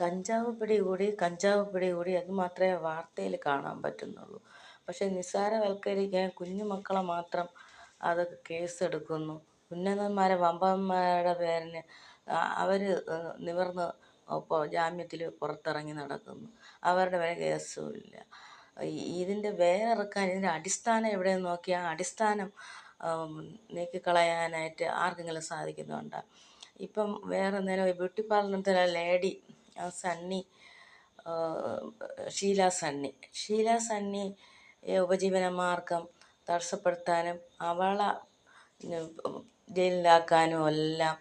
കഞ്ചാവ് പിടികൂടി അത് മാത്രമേ വാർത്തയിൽ കാണാൻ പറ്റുന്നുള്ളൂ. പക്ഷേ നിസ്സാരവൽക്കരിക്കാൻ കുഞ്ഞുമക്കളെ മാത്രം അത് കേസെടുക്കുന്നു. ഉന്നതന്മാരെ വമ്പന്മാരുടെ പേരിന് അവർ നിവർന്ന് ജാമ്യത്തിൽ പുറത്തിറങ്ങി നടക്കുന്നു. അവരുടെ പേരെ കേസുമില്ല. ഇതിൻ്റെ വേരിറക്കാൻ ഇതിൻ്റെ അടിസ്ഥാനം എവിടെയെന്ന് നോക്കിയാൽ അടിസ്ഥാനം നീക്കിക്കളയാനായിട്ട് ആർക്കെങ്കിലും സാധിക്കുന്നുണ്ടോ? ഇപ്പം വേറെ നേരം ബ്യൂട്ടി പാർലറിലെ ലേഡി സണ്ണി, ഷീല സണ്ണി ഉപജീവനമാർഗം തടസ്സപ്പെടുത്താനും അവളെ ജയിലിലാക്കാനും എല്ലാം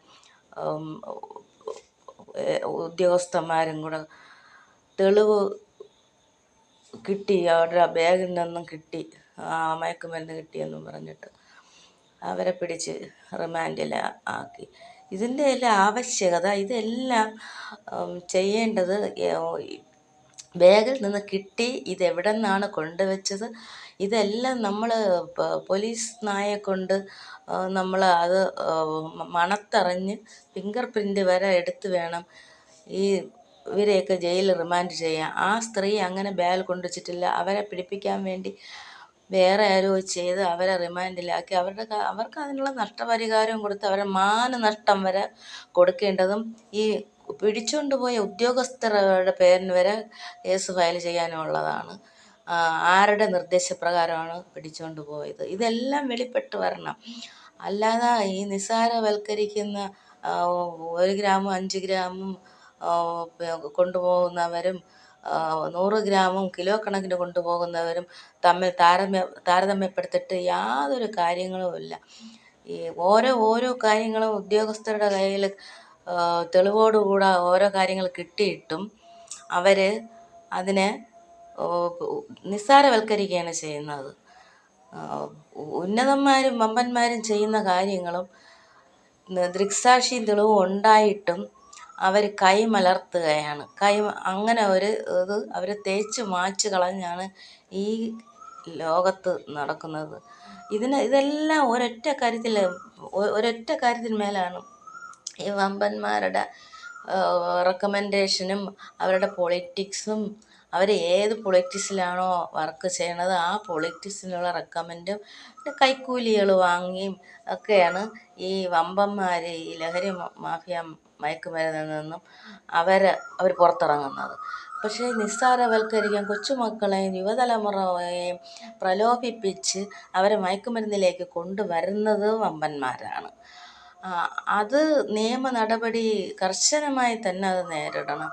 ഉദ്യോഗസ്ഥന്മാരും കൂടെ തെളിവ് കിട്ടി, അവരുടെ ബാഗിൽ നിന്നും കിട്ടി, മയക്കുമരുന്ന് കിട്ടിയെന്നും പറഞ്ഞിട്ട് അവരെ പിടിച്ച് റിമാൻഡിൽ ആക്കി. ഇതിൻ്റെ എല്ലാം ആവശ്യകത ഇതെല്ലാം ചെയ്യേണ്ടത് ബാഗിൽ നിന്ന് കിട്ടി, ഇതെവിടെ നിന്നാണ് കൊണ്ടുവച്ചത്, ഇതെല്ലാം നമ്മൾ പോലീസ് നായയെ കൊണ്ട് നമ്മൾ അത് മണത്തറിഞ്ഞ് ഫിംഗർ പ്രിൻ്റ് വരെ എടുത്ത് വേണം ഈ ഇവരെയൊക്കെ ജയിലിൽ റിമാൻഡ് ചെയ്യാൻ. ആ സ്ത്രീ അങ്ങനെ ബാഗിൽ കൊണ്ടുവച്ചിട്ടില്ല. അവരെ പിടിപ്പിക്കാൻ വേണ്ടി വേറെ ആരോ ചെയ്ത് അവരെ റിമാൻഡിലാക്കി. അവർക്ക് അതിനുള്ള നഷ്ടപരിഹാരവും കൊടുത്ത് അവരെ മാനനഷ്ടം വരെ കൊടുക്കേണ്ടതും ഈ പിടിച്ചുകൊണ്ട് പോയ ഉദ്യോഗസ്ഥരുടെ പേരിന് വരെ കേസ് ഫയൽ ചെയ്യാനുള്ളതാണ്. ആരുടെ നിർദ്ദേശപ്രകാരമാണ് പിടിച്ചുകൊണ്ട് പോയത്, ഇതെല്ലാം വെളിപ്പെട്ട് വരണം. അല്ലാതെ ഈ നിസ്സാരവൽക്കരിക്കുന്ന 1 ഗ്രാമും 5 ഗ്രാമും കൊണ്ടുപോകുന്നവരും 100 ഗ്രാമും കിലോ കണക്കിന് കൊണ്ടുപോകുന്നവരും തമ്മിൽ താരതമ്യപ്പെടുത്തിയിട്ട് യാതൊരു കാര്യങ്ങളുമില്ല. ഈ ഓരോ കാര്യങ്ങളും ഉദ്യോഗസ്ഥരുടെ കയ്യിൽ തെളിവോടുകൂടെ ഓരോ കാര്യങ്ങൾ കിട്ടിയിട്ടും അവർ അതിനെ നിസ്സാരവൽക്കരിക്കുകയാണ് ചെയ്യുന്നത്. ഉന്നതന്മാരും വമ്പന്മാരും ചെയ്യുന്ന കാര്യങ്ങളും ദൃക്സാക്ഷിയും തെളിവും ഉണ്ടായിട്ടും അവർ കൈമലർത്തുകയാണ്. അങ്ങനെ ഒരു ഇത് അവർ തേച്ച് മാച്ച് കളഞ്ഞാണ് ഈ ലോകത്ത് നടക്കുന്നത്. ഇതെല്ലാം ഒരൊറ്റ കാര്യത്തിൽ മേലാണ് ഈ വമ്പന്മാരുടെ റെക്കമെൻഡേഷനും അവരുടെ പൊളിറ്റിക്സും. അവർ ഏത് പൊളിറ്റിക്സിലാണോ വർക്ക് ചെയ്യണത് ആ പൊളിറ്റിക്സിനുള്ള റെക്കമെൻഡും കൈക്കൂലികൾ വാങ്ങിയും ഒക്കെയാണ് ഈ വമ്പന്മാർ ഈ ലഹരി മാഫിയ മയക്കുമരുന്നിൽ നിന്നും അവർ പുറത്തിറങ്ങുന്നത്. പക്ഷേ നിസ്സാരവൽക്കരിക്കാൻ കൊച്ചുമക്കളെയും യുവതലമുറയെയും പ്രലോഭിപ്പിച്ച് അവരെ മയക്കുമരുന്നിലേക്ക് കൊണ്ടുവരുന്നത് വമ്പന്മാരാണ്. അത് നിയമ നടപടി കർശനമായി തന്നെ അത് നേരിടണം.